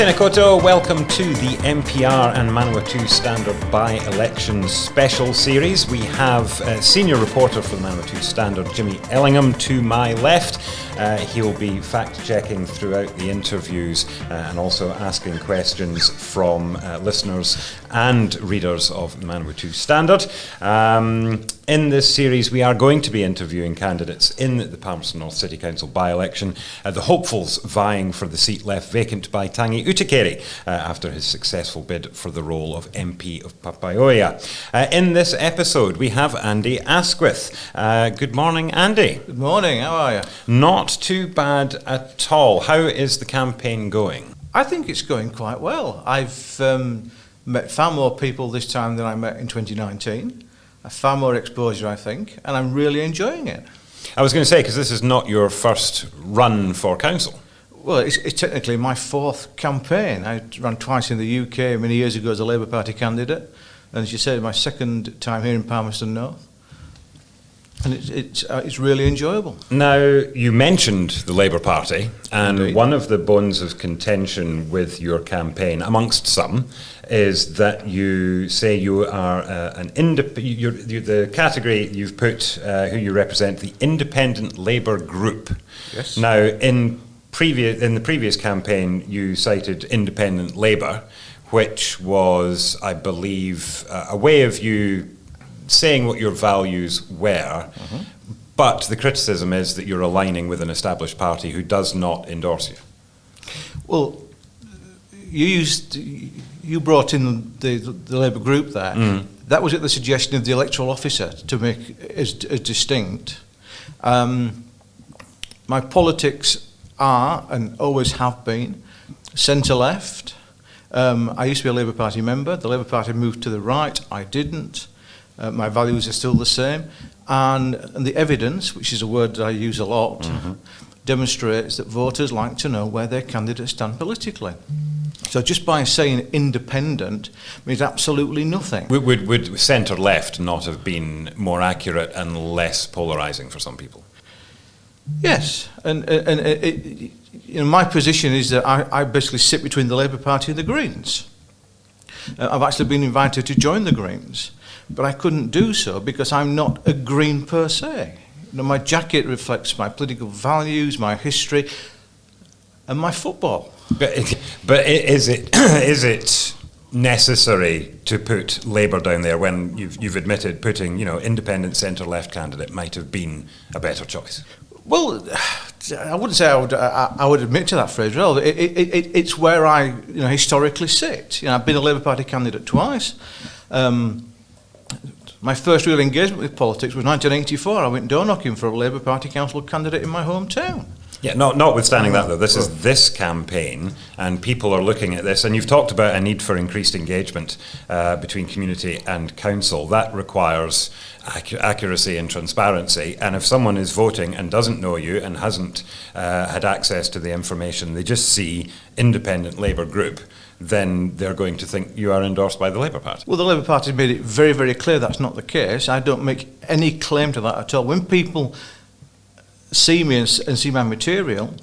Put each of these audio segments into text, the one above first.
Tēnā koutou, welcome to the MPR and Manawatū Standard By-Election special series. We have senior reporter for the Manawatū Standard, Jimmy Ellingham, to my left. He'll be fact-checking throughout the interviews and also asking questions from listeners and readers of the Manawatū Standard. In this series, we are going to be interviewing candidates in the Palmerston North City Council by-election, the hopefuls vying for the seat left vacant by Tangi Utikere after his successful bid for the role of MP of Papaioia. In this episode, we have Andy Asquith. Good morning, Andy. Good morning, how are you? Not too bad at all. How is the campaign going? I think it's going quite well. I've met far more people this time than I met in 2019. Far more exposure, I think, and I'm really enjoying it. I was going to say, because this is not your first run for council. Well, it's technically my fourth campaign. I ran twice in the UK many years ago as a Labour Party candidate, and as you said, my second time here in Palmerston North. And it's really enjoyable. Now, you mentioned the Labour Party, and Indeed. One of the bones of contention with your campaign, amongst some, is that you say you are the category you've put who you represent, the Independent Labour Group. Yes. Now, in the previous campaign, you cited Independent Labour, which was, I believe, a way of you saying what your values were, but the criticism is that you're aligning with an established party who does not endorse you. Well, you brought in the Labour group there. That was at the suggestion of the electoral officer to make it as distinct. My politics are, and always have been, centre-left. I used to be a Labour Party member. The Labour Party moved to the right. I didn't. My values are still the same. And the evidence, which is a word that I use a lot, demonstrates that voters like to know where their candidates stand politically. So just by saying independent means absolutely nothing. Would centre-left not have been more accurate and less polarising for some people? Yes, and my position is that I basically sit between the Labour Party and the Greens. I've actually been invited to join the Greens, but I couldn't do so because I'm not a Green per se. My jacket reflects my political values, my history, and my football. But is it necessary to put Labour down there when you've admitted putting independent centre-left candidate might have been a better choice? Well, I wouldn't say I would admit to that phrase. Well, it's where I historically sit. I've been a Labour Party candidate twice. My first real engagement with politics was 1984. I went door knocking for a Labour Party council candidate in my hometown. Yeah, notwithstanding that though, this is this campaign, and people are looking at this, and you've talked about a need for increased engagement between community and council. That requires accuracy and transparency, and if someone is voting and doesn't know you and hasn't had access to the information, they just see Independent Labour Group, then they're going to think you are endorsed by the Labour Party. Well, the Labour Party made it very, very clear that's not the case. I don't make any claim to that at all. When people see me and see my material,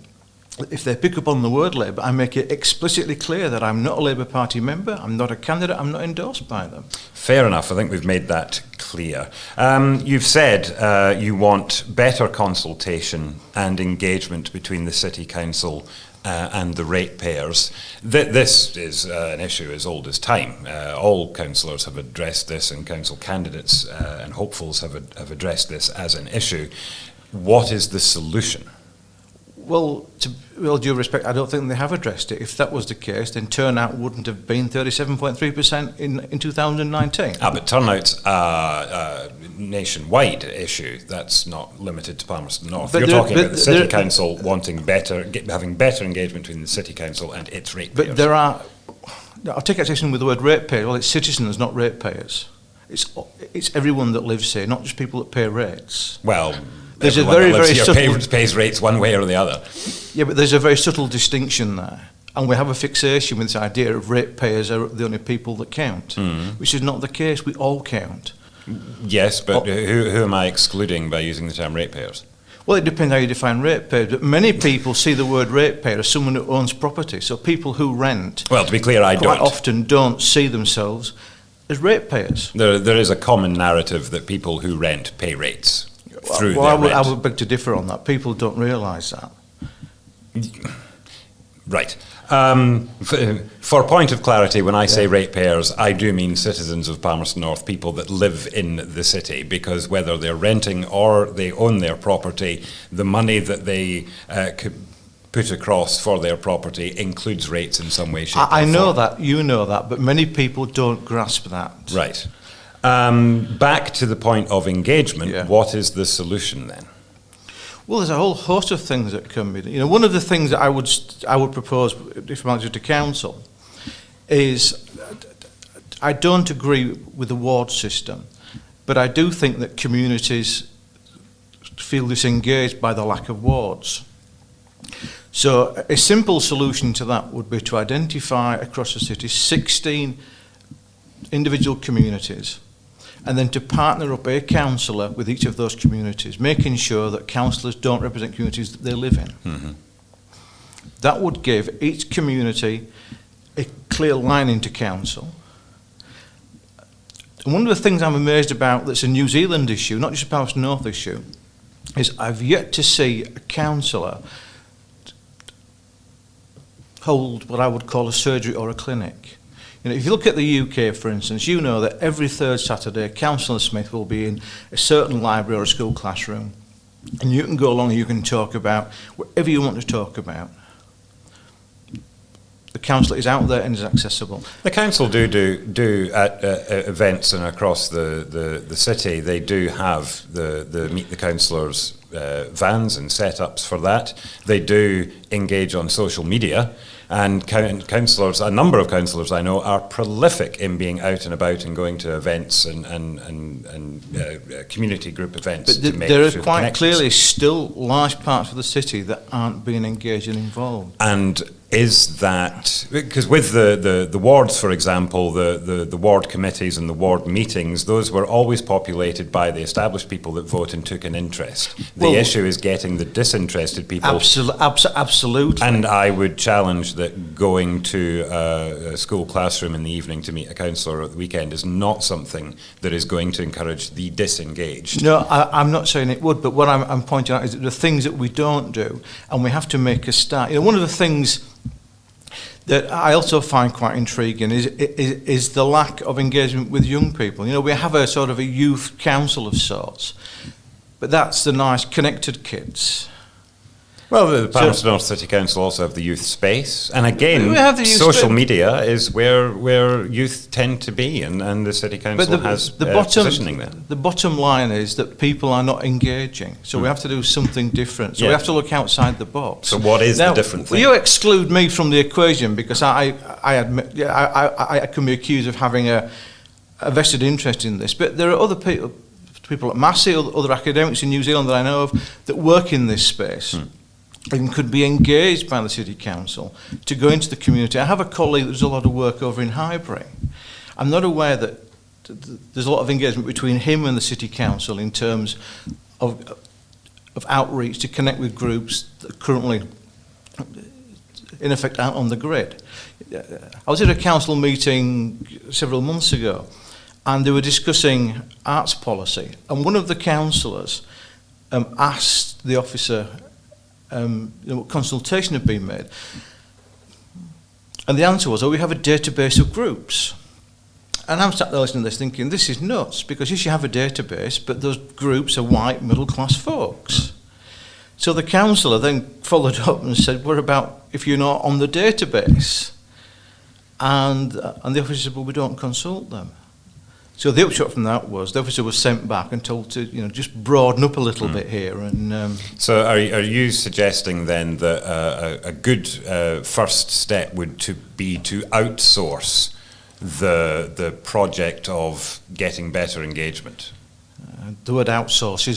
if they pick up on the word Labour, I make it explicitly clear that I'm not a Labour Party member, I'm not a candidate, I'm not endorsed by them. Fair enough, I think we've made that clear. You've said you want better consultation and engagement between the City Council and the ratepayers. This is an issue as old as time. All councillors have addressed this, and council candidates and hopefuls have addressed this as an issue. What is the solution? Well, with all due respect, I don't think they have addressed it. If that was the case, then turnout wouldn't have been 37.3% in 2019. But turnout's a nationwide issue. That's not limited to Palmerston North. You're talking about the City Council wanting having better engagement between the City Council and its ratepayers. But there are, I'll take exception with the word ratepayers. Well, it's citizens, not ratepayers. It's everyone that lives here, not just people that pay rates. Well, there's a very subtle pays rates one way or the other. Yeah, but there's a very subtle distinction there, and we have a fixation with this idea of ratepayers are the only people that count, which is not the case. We all count. Yes, but who am I excluding by using the term ratepayers? Well, it depends how you define ratepayers, but many people see the word ratepayer as someone who owns property. So people who rent, well, to be clear, I quite don't. often don't see themselves as ratepayers. There is a common narrative that people who rent pay rates through Well, their rent. I would beg to differ on that. People don't realise that. Right. For point of clarity, when I say ratepayers, I do mean citizens of Palmerston North, people that live in the city, because whether they're renting or they own their property, the money that they could put across for their property includes rates in some way, shape, or form. I know that, you know that, but many people don't grasp that. Right. Back to the point of engagement, what is the solution then? Well, there's a whole host of things that can be done. You know, one of the things that I would propose, if I'm to council, is I don't agree with the ward system, but I do think that communities feel disengaged by the lack of wards. So a simple solution to that would be to identify across the city 16 individual communities, and then to partner up a councillor with each of those communities, making sure that councillors don't represent communities that they live in. Mm-hmm. That would give each community a clear line into council. And one of the things I'm amazed about that's a New Zealand issue, not just a Palmerston North issue, is I've yet to see a councillor hold what I would call a surgery or a clinic. You know, if you look at the UK, for instance, you know that every third Saturday, Councillor Smith will be in a certain library or a school classroom, and you can go along and you can talk about whatever you want to talk about. The councillor is out there and is accessible. The council do at events and across the city, they do have the Meet the Councillors vans and setups for that. They do engage on social media. And councillors, a number of councillors I know, are prolific in being out and about and going to events and community group events. But there are quite clearly still large parts of the city that aren't being engaged and involved. And is that, because with the wards, for example, the ward committees and the ward meetings, those were always populated by the established people that vote and took an interest. The issue is getting the disinterested people. Absolutely. And I would challenge that going to a school classroom in the evening to meet a councillor at the weekend is not something that is going to encourage the disengaged. No, I'm not saying it would, but what I'm pointing out is that the things that we don't do, and we have to make a start. You know, one of the things that I also find quite intriguing is the lack of engagement with young people. You know, we have a sort of a youth council of sorts, but that's the nice connected kids. Well, the Palmerston North City Council also have the youth space, and again, social media is where youth tend to be, and the City Council has positioning there. The bottom line is that people are not engaging, so we have to do something different. So we have to look outside the box. So what is the different thing? You exclude me from the equation because I admit, I can be accused of having a vested interest in this, but there are other people at Massey, other academics in New Zealand that I know of that work in this space. And could be engaged by the City Council to go into the community. I have a colleague that does a lot of work over in Highbury. I'm not aware that there's a lot of engagement between him and the City Council in terms of outreach to connect with groups that are currently, in effect, out on the grid. I was at a council meeting several months ago, and they were discussing arts policy, and one of the councillors asked the officer what consultation had been made. And the answer was, we have a database of groups. And I'm sat there listening to this thinking, this is nuts, because yes, you have a database, but those groups are white, middle-class folks. So the councillor then followed up and said, what about if you're not on the database? And the officer said, well, we don't consult them. So the upshot from that was the officer was sent back and told to, just broaden up a little bit here. And so are you suggesting then that a good first step would be to outsource the project of getting better engagement? The word outsource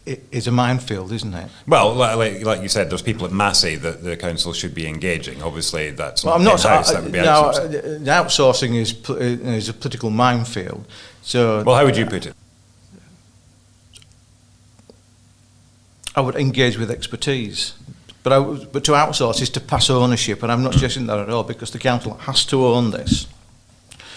is a minefield, isn't it? Well, like you said, there's people at Massey that the council should be engaging. Obviously, that's not in-house, that would be outsourcing. Outsourcing is a political minefield. So, well, how would you put it? I would engage with expertise. But to outsource is to pass ownership, and I'm not suggesting that at all, because the council has to own this,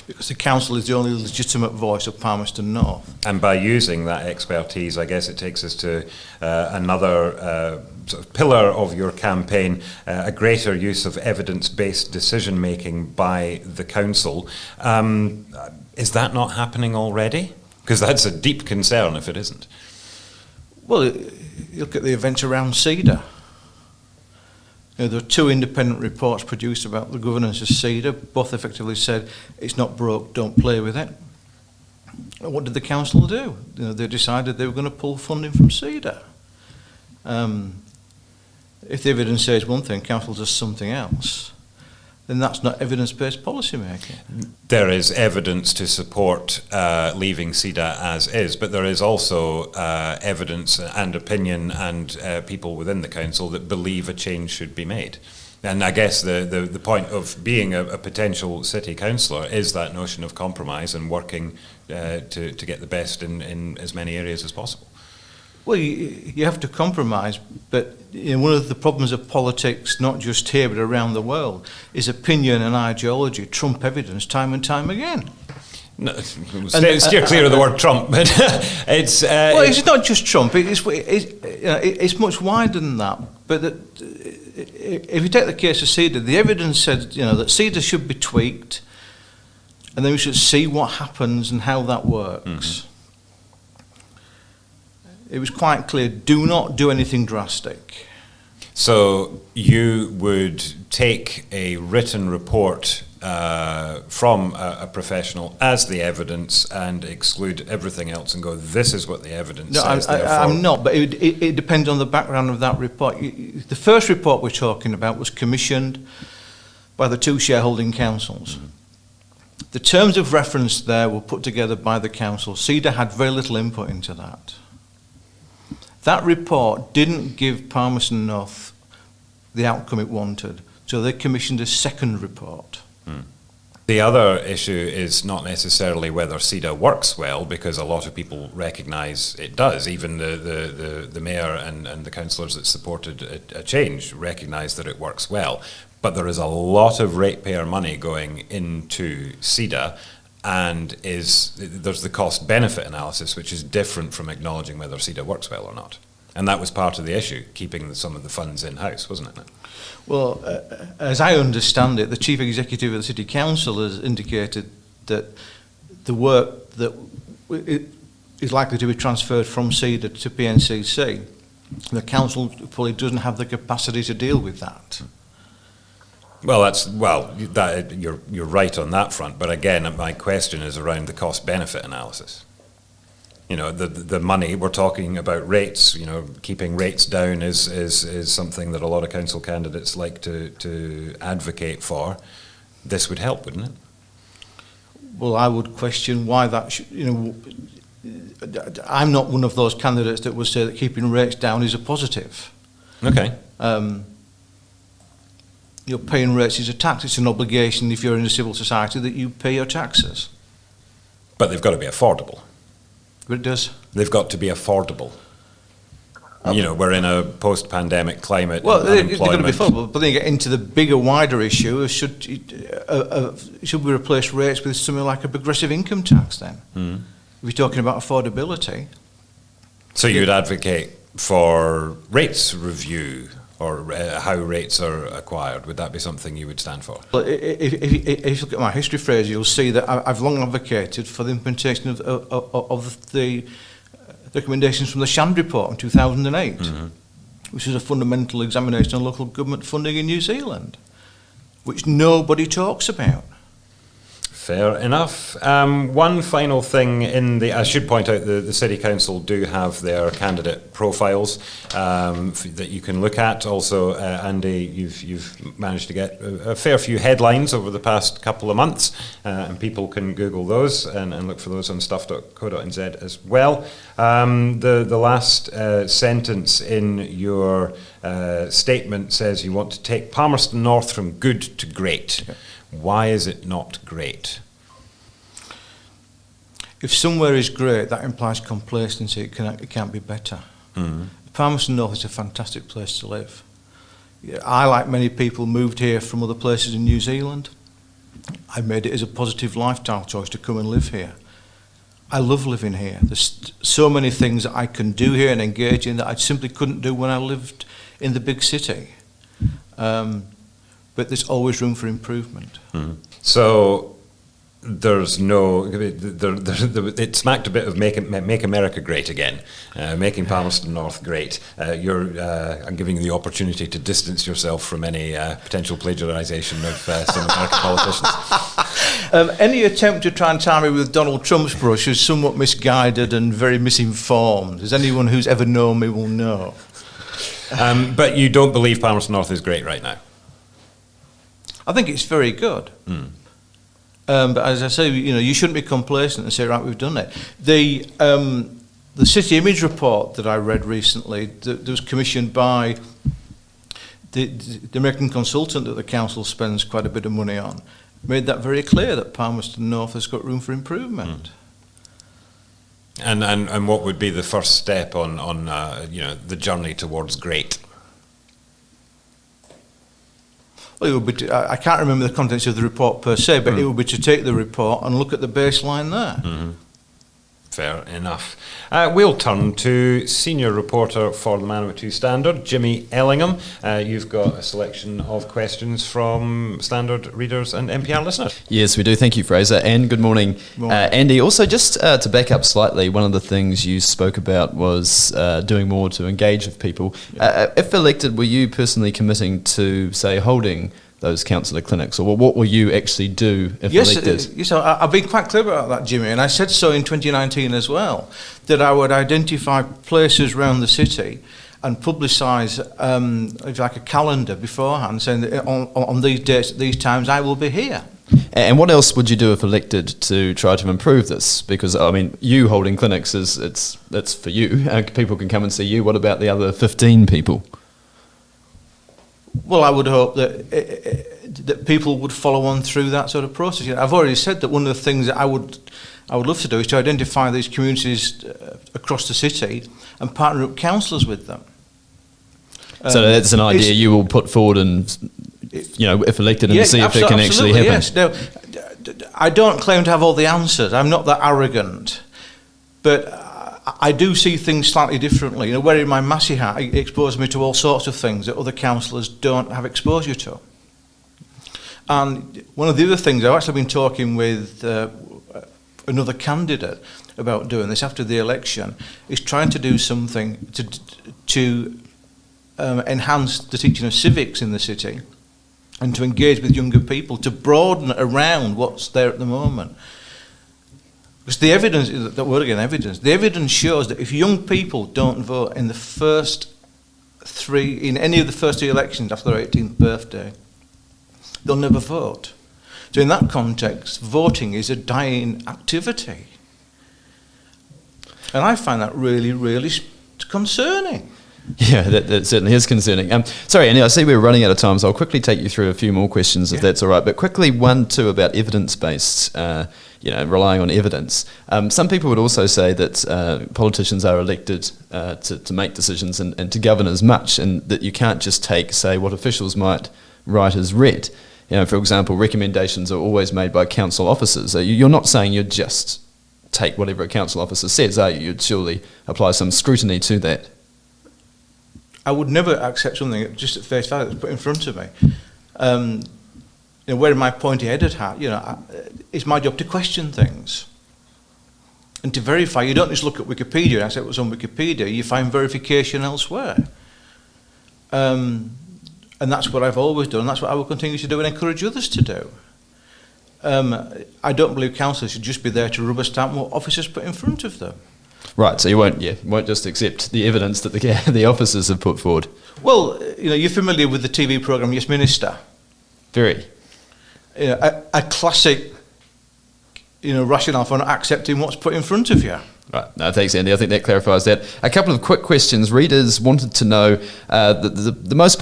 because the council is the only legitimate voice of Palmerston North. And by using that expertise, I guess it takes us to another sort of pillar of your campaign, a greater use of evidence-based decision-making by the council. Is that not happening already? Because that's a deep concern if it isn't. Well, you look at the events around Cedar. There were 2 independent reports produced about the governance of Cedar. Both effectively said, it's not broke, don't play with it. And what did the council do? They decided they were going to pull funding from Cedar. If the evidence says one thing, council does something else, then that's not evidence-based policy making. There is evidence to support leaving Cedar as is, but there is also evidence and opinion and people within the council that believe a change should be made. And I guess the point of being a potential city councillor is that notion of compromise and working to get the best in as many areas as possible. Well, you have to compromise, but one of the problems of politics, not just here but around the world, is opinion and ideology trump evidence time and time again. No, steer clear of the word Trump, but it's... well, it's not just Trump, it's much wider than that. But if you take the case of Cedar, the evidence said that Cedar should be tweaked, and then we should see what happens and how that works. Mm-hmm. It was quite clear, do not do anything drastic. So you would take a written report from a professional as the evidence and exclude everything else and go, this is what the evidence says. I'm not, but it depends on the background of that report. The first report we're talking about was commissioned by the 2 shareholding councils. Mm-hmm. The terms of reference there were put together by the council. Cedar had very little input into that. That report didn't give Palmerston North the outcome it wanted, so they commissioned a second report. The other issue is not necessarily whether Cedar works well, because a lot of people recognise it does. Even the mayor and the councillors that supported a change recognise that it works well. But there is a lot of ratepayer money going into Cedar, and there's the cost-benefit analysis, which is different from acknowledging whether Cedar works well or not. And that was part of the issue, keeping some of the funds in-house, wasn't it? Well, as I understand it, the Chief Executive of the City Council has indicated that the work that is likely to be transferred from Cedar to PNCC, the Council probably doesn't have the capacity to deal with that. Well, you're right on that front, but again, my question is around the cost-benefit analysis. The money, we're talking about rates, keeping rates down is something that a lot of council candidates like to advocate for. This would help, wouldn't it? Well, I would question why that I'm not one of those candidates that would say that keeping rates down is a positive. Okay. Paying rates is a tax. It's an obligation if you're in a civil society that you pay your taxes. But they've got to be affordable. But it does. They've got to be affordable. We're in a post-pandemic climate. Well, they're going to be affordable, but then you get into the bigger, wider issue of should we replace rates with something like a progressive income tax then? Mm. If you're talking about affordability. So you'd advocate for rates review, or how rates are acquired? Would that be something you would stand for? Well, if you look at my history phrase, you'll see that I've long advocated for the implementation of the recommendations from the Shand report in 2008, mm-hmm. which is a fundamental examination on local government funding in New Zealand, which nobody talks about. Fair enough. One final thing I should point out the City Council do have their candidate profiles that you can look at. Also, Andy, you've managed to get a fair few headlines over the past couple of months, and people can Google those and look for those on stuff.co.nz as well. The last sentence in your statement says you want to take Palmerston North from good to great. Okay. Why is it not great? If somewhere is great, that implies complacency. It can't be better. Mm-hmm. Palmerston North is a fantastic place to live. I, like many people, moved here from other places in New Zealand. I made it as a positive lifestyle choice to come and live here. I love living here. There's so many things that I can do here and engage in that I simply couldn't do when I lived in the big city. But there's always room for improvement. Mm-hmm. So there's no, it smacked a bit of Make America Great Again, making Palmerston North great. I'm giving you the opportunity to distance yourself from any potential plagiarisation of some American politicians. Any attempt to try and tie me with Donald Trump's brush is somewhat misguided and very misinformed, as anyone who's ever known me will know. But you don't believe Palmerston North is great right now? I think it's very good. Mm. But as I say, you shouldn't be complacent and say, right, we've done it. The city image report that I read recently, that was commissioned by the American consultant that the council spends quite a bit of money on, made that very clear that Palmerston North has got room for improvement. Mm. And what would be the first step on the journey towards great? Well, it would be I can't remember the contents of the report per se, but it would be to take the report and look at the baseline there. Mm-hmm. Fair enough. We'll turn to senior reporter for the Manawatū Standard, Jimmy Ellingham. You've got a selection of questions from Standard readers and MPR listeners. Yes, we do. Thank you, Fraser, and good morning. Andy. Also, just to back up slightly, one of the things you spoke about was doing more to engage with people. If elected, were you personally committing to, say, holding those councillor clinics, or what will you actually do if elected? Yes, I've been quite clear about that, Jimmy, and I said so in 2019 as well, that I would identify places around the city and publicise, like a calendar beforehand, saying that on these dates, at these times, I will be here. And what else would you do if elected to try to improve this? Because, I mean, you holding clinics, it's for you. People can come and see you. What about the other 15 people? Well, I would hope that people would follow on through that sort of process. I've already said that one of the things that I would love to do is to identify these communities across the city and partner up councillors with them. So that's an idea you will put forward and, if elected, and see if it can actually happen. Yes. Now, I don't claim to have all the answers. I'm not that arrogant. But I do see things slightly differently. Wearing my Massey hat, it exposes me to all sorts of things that other councillors don't have exposure to. And one of the other things, I've actually been talking with another candidate about doing this after the election, is trying to do something to enhance the teaching of civics in the city and to engage with younger people, to broaden around what's there at the moment. Because the evidence, that word again, evidence, the evidence shows that if young people don't vote in any of the first three elections after their 18th birthday, they'll never vote. So in that context, voting is a dying activity. And I find that really, really concerning. Yeah, that certainly is concerning. Sorry, Andy, I see we're running out of time, so I'll quickly take you through a few more questions, if that's all right. But quickly, one, too, about evidence-based, relying on evidence. Some people would also say that politicians are elected to make decisions and to govern as much, and that you can't just take, say, what officials might write as read. For example, recommendations are always made by council officers. You're not saying you'd just take whatever a council officer says, are you? You'd surely apply some scrutiny to that. I would never accept something just at face value that's put in front of me. Wearing my pointy-headed hat, it's my job to question things and to verify. You don't just look at Wikipedia and accept what's on Wikipedia. You find verification elsewhere. And that's what I've always done. And that's what I will continue to do and encourage others to do. I don't believe councillors should just be there to rubber stamp what officers put in front of them. Right, so you won't just accept the evidence that the officers have put forward. Well, you're familiar with the TV programme Yes Minister. Very. A classic, rationale for not accepting what's put in front of you. Right. No, thanks, Andy. I think that clarifies that. A couple of quick questions. Readers wanted to know, the most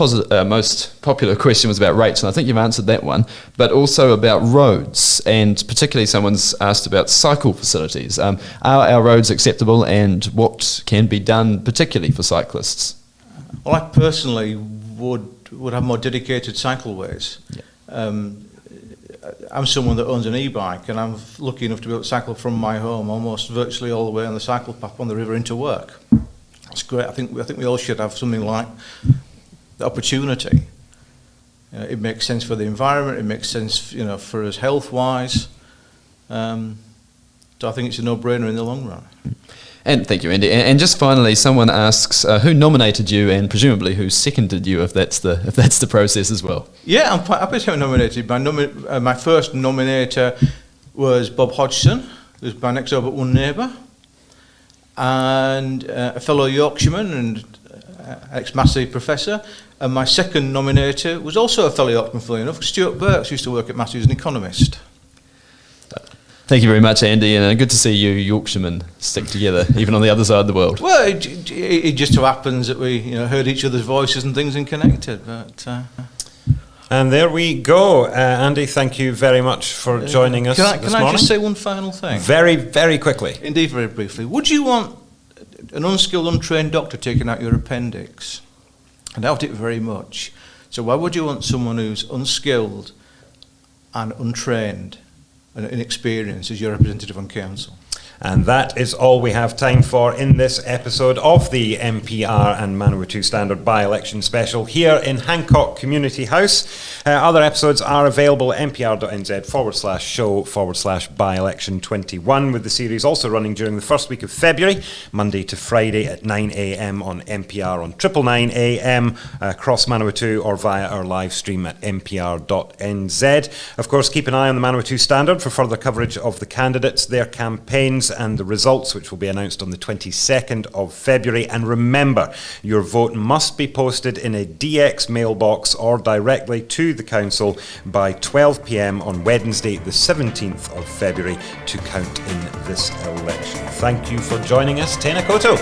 popular question was about rates, and I think you've answered that one, but also about roads, and particularly someone's asked about cycle facilities. Are our roads acceptable, and what can be done particularly for cyclists? Well, I personally would have more dedicated cycleways. Yeah. I'm someone that owns an e-bike, and I'm lucky enough to be able to cycle from my home almost virtually all the way on the cycle path on the river into work. That's great. I think we all should have something like the opportunity. It makes sense for the environment. It makes sense, for us health-wise. So I think it's a no-brainer in the long run. And thank you, Andy. And just finally, someone asks who nominated you, and presumably who seconded you, if that's the process as well. Yeah, I'm quite happy to have nominated. My first nominator was Bob Hodgson, who's my next door but one neighbour, and a fellow Yorkshireman and ex-Massey professor. And my second nominator was also a fellow Yorkshireman, funnily enough. Stuart Burks used to work at Massey as an economist. Thank you very much, Andy, and good to see you Yorkshiremen stick together, even on the other side of the world. Well, it just so happens that we heard each other's voices and things and connected. But and there we go. Andy, thank you very much for joining us this morning. Can I just say one final thing? Very, very quickly. Indeed, very briefly. Would you want an unskilled, untrained doctor taking out your appendix? I doubt it very much. So why would you want someone who's unskilled and untrained and inexperience as your representative on council? And that is all we have time for in this episode of the MPR and Manawatū Standard by-election special here in Hancock Community House. Other episodes are available at mpr.nz/show/by-election 21, with the series also running during the first week of February, Monday to Friday at 9 a.m. on MPR on 999 AM across Manawatū, or via our live stream at mpr.nz. Of course, keep an eye on the Manawatū Standard for further coverage of the candidates, their campaigns and the results, which will be announced on the 22nd of February. And remember, your vote must be posted in a DX mailbox or directly to the council by 12 p.m. on Wednesday the 17th of February to count in this election. Thank you for joining us. Tēnā koutou.